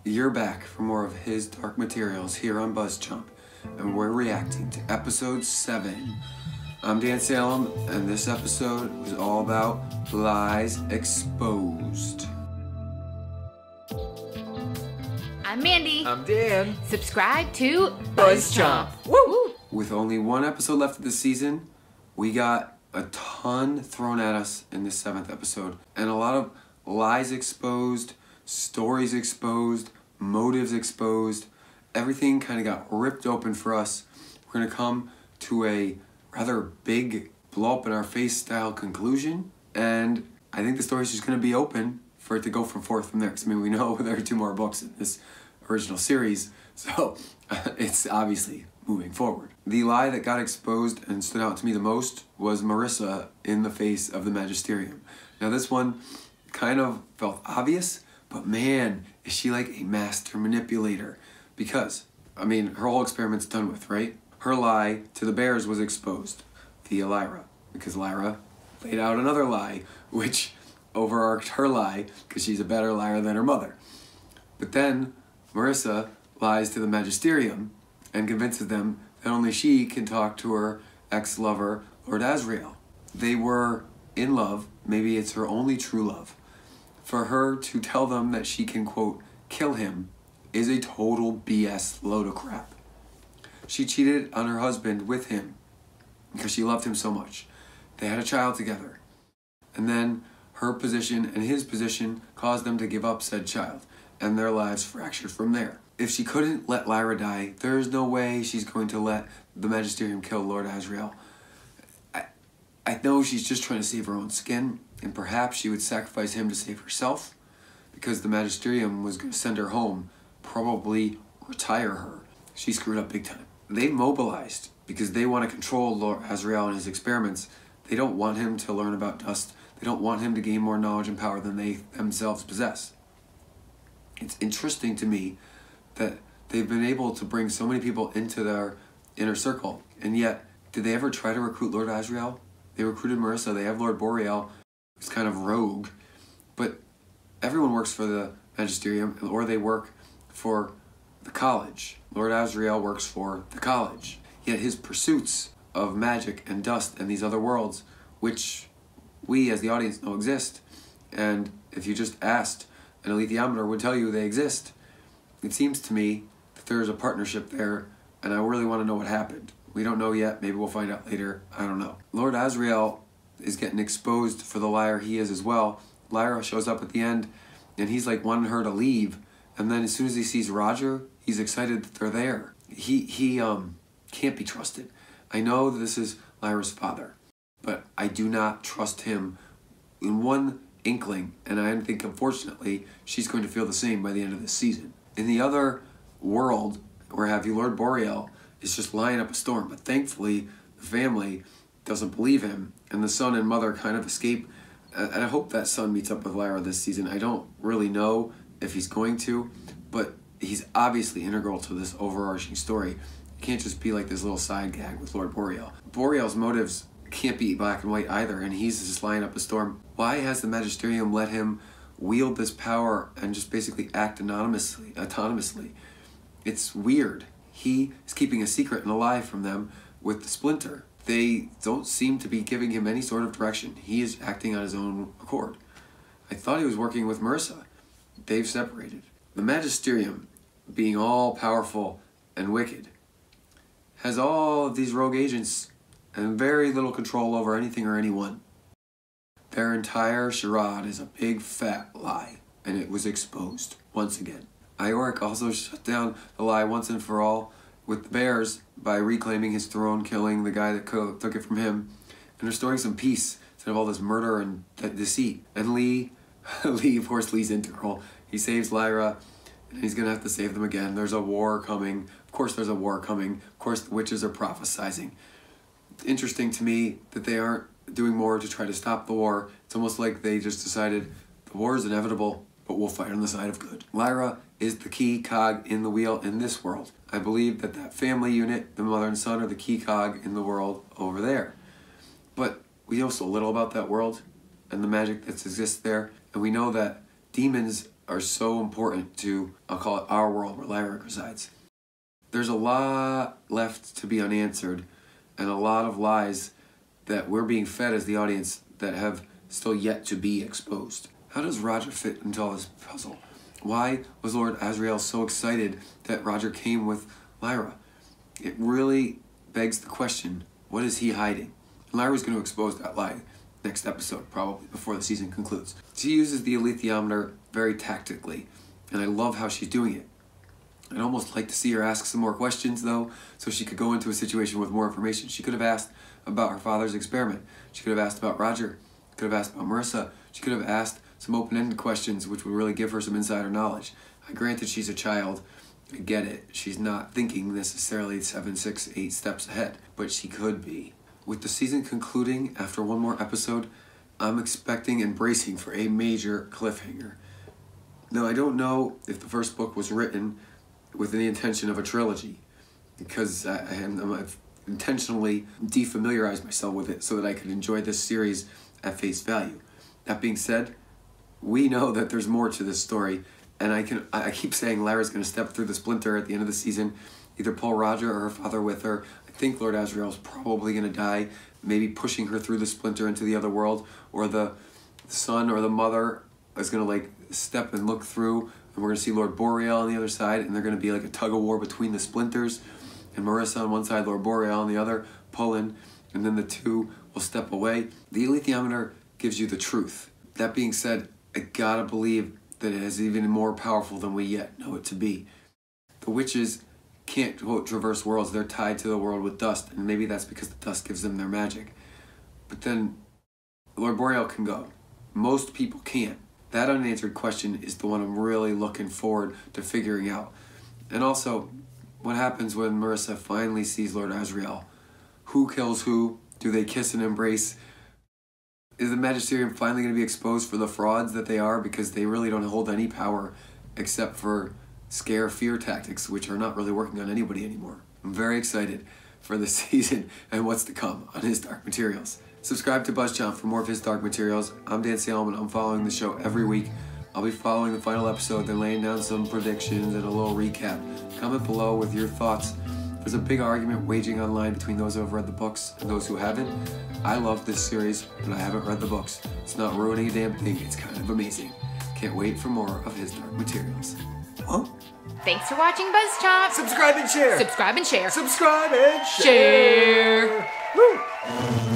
You're back for more of his dark materials here on BuzzChomp, and we're reacting to episode 7. I'm Dan Salem, and this episode was all about lies exposed. I'm Mandy. I'm Dan. Subscribe to BuzzChomp. Woo! With only one episode left of the season, we got a ton thrown at us in this 7th episode, and a lot of lies exposed, stories exposed, motives exposed. Everything kind of got ripped open for us. We're going to come to a rather big blow up in our face style conclusion, and I think the story's just going to be open for it to go from there. Because I mean, we know there are 2 more books in this original series, so it's obviously moving forward. The lie that got exposed and stood out to me the most was Marisa in the face of the Magisterium. Now this one kind of felt obvious, but man, is she like a master manipulator. Because, I mean, her whole experiment's done with, right? Her lie to the bears was exposed via Lyra, because Lyra laid out another lie, which overarched her lie, because she's a better liar than her mother. But then, Marisa lies to the Magisterium and convinces them that only she can talk to her ex-lover, Lord Asriel. They were in love, maybe it's her only true love. For her to tell them that she can, quote, kill him is a total BS load of crap. She cheated on her husband with him because she loved him so much. They had a child together. And then her position and his position caused them to give up said child, and their lives fractured from there. If she couldn't let Lyra die, there's no way she's going to let the Magisterium kill Lord Asriel. I know she's just trying to save her own skin, and perhaps she would sacrifice him to save herself, because the Magisterium was going to send her home, probably retire her. She screwed up big time. They've mobilized because they want to control Lord Asriel and his experiments. They don't want him to learn about dust. They don't want him to gain more knowledge and power than they themselves possess. It's interesting to me that they've been able to bring so many people into their inner circle, and yet, did they ever try to recruit Lord Asriel? They recruited Marisa. They have Lord Boreal, who's kind of rogue, but everyone works for the Magisterium, or they work for the college. Lord Asriel works for the college. Yet his pursuits of magic and dust and these other worlds, which we as the audience know exist, and if you just asked, an alethiometer would tell you they exist. It seems to me that there's a partnership there, and I really want to know what happened. We don't know yet. Maybe we'll find out later. I don't know. Lord Asriel is getting exposed for the liar he is as well. Lyra shows up at the end, and he's like wanting her to leave. And then as soon as he sees Roger, he's excited that they're there. He can't be trusted. I know that this is Lyra's father, but I do not trust him in one inkling, and I think unfortunately she's going to feel the same by the end of this season. In the other world, where have you, Lord Boreal is just lying up a storm, but thankfully the family doesn't believe him, and the son and mother kind of escape. And I hope that son meets up with Lyra this season. I don't really know if he's going to, but he's obviously integral to this overarching story. It can't just be like this little side gag with Lord Boreal. Boreal's motives can't be black and white either, and he's just lying up a storm. Why has the Magisterium let him wield this power and just basically act autonomously? It's weird. He is keeping a secret and a lie from them with the splinter. They don't seem to be giving him any sort of direction. He is acting on his own accord. I thought he was working with Marisa. They've separated. The Magisterium, being all powerful and wicked, has all of these rogue agents and very little control over anything or anyone. Their entire charade is a big fat lie, and it was exposed once again. Iorek also shut down the lie once and for all with the bears by reclaiming his throne, killing the guy that took it from him, and restoring some peace instead of all this murder and deceit. And Lee, of course, Lee's integral. He saves Lyra, and he's gonna have to save them again. There's a war coming. Of course there's a war coming. Of course the witches are prophesizing. It's interesting to me that they aren't doing more to try to stop the war. It's almost like they just decided the war is inevitable, but we'll fight on the side of good. Lyra is the key cog in the wheel in this world. I believe that that family unit, the mother and son, are the key cog in the world over there. But we know so little about that world and the magic that exists there, and we know that demons are so important to, I'll call it our world where Lyra resides. There's a lot left to be unanswered and a lot of lies that we're being fed as the audience that have still yet to be exposed. How does Roger fit into all this puzzle? Why was Lord Asriel so excited that Roger came with Lyra? It really begs the question, what is he hiding? Lyra's going to expose that lie next episode, probably before the season concludes. She uses the alethiometer very tactically, and I love how she's doing it. I'd almost like to see her ask some more questions, though, so she could go into a situation with more information. She could have asked about her father's experiment. She could have asked about Roger. Could have asked about Marisa. She could have asked some open-ended questions, which would really give her some insider knowledge. Granted, she's a child. I get it. She's not thinking necessarily 7, 6, 8 steps ahead, but she could be. With the season concluding after one more episode, I'm expecting and bracing for a major cliffhanger. Now, I don't know if the first book was written with the intention of a trilogy, because I've intentionally defamiliarized myself with it so that I could enjoy this series at face value. That being said, we know that there's more to this story, and I keep saying Lyra's going to step through the splinter at the end of the season, either pull Roger or her father with her. I think Lord Asriel's probably going to die, maybe pushing her through the splinter into the other world, or the son or the mother is going to like step and look through, and we're going to see Lord Boreal on the other side, and they're going to be like a tug-of-war between the splinters, and Marisa on one side, Lord Boreal on the other, pulling, and then the two will step away. The alethiometer gives you the truth. That being said, I gotta believe that it is even more powerful than we yet know it to be. The witches can't, quote, traverse worlds. They're tied to the world with dust, and maybe that's because the dust gives them their magic. But then Lord Boreal can go. Most people can't. That unanswered question is the one I'm really looking forward to figuring out. And also, what happens when Marisa finally sees Lord Asriel? Who kills who? Do they kiss and embrace? Is the Magisterium finally going to be exposed for the frauds that they are, because they really don't hold any power except for scare fear tactics, which are not really working on anybody anymore. I'm very excited for the season and what's to come on his Dark Materials. Subscribe to BuzzChomp for more of his Dark Materials. I'm Dan Salem, and I'm following the show every week. I'll be following the final episode, then laying down some predictions and a little recap. Comment below with your thoughts. There's a big argument waging online between those who have read the books and those who haven't. I love this series, but I haven't read the books. It's not ruining a damn thing. It's kind of amazing. Can't wait for more of his Dark Materials. Huh? Thanks for watching BuzzChomp. Subscribe and share. Subscribe and share. Subscribe and share. Share. Woo.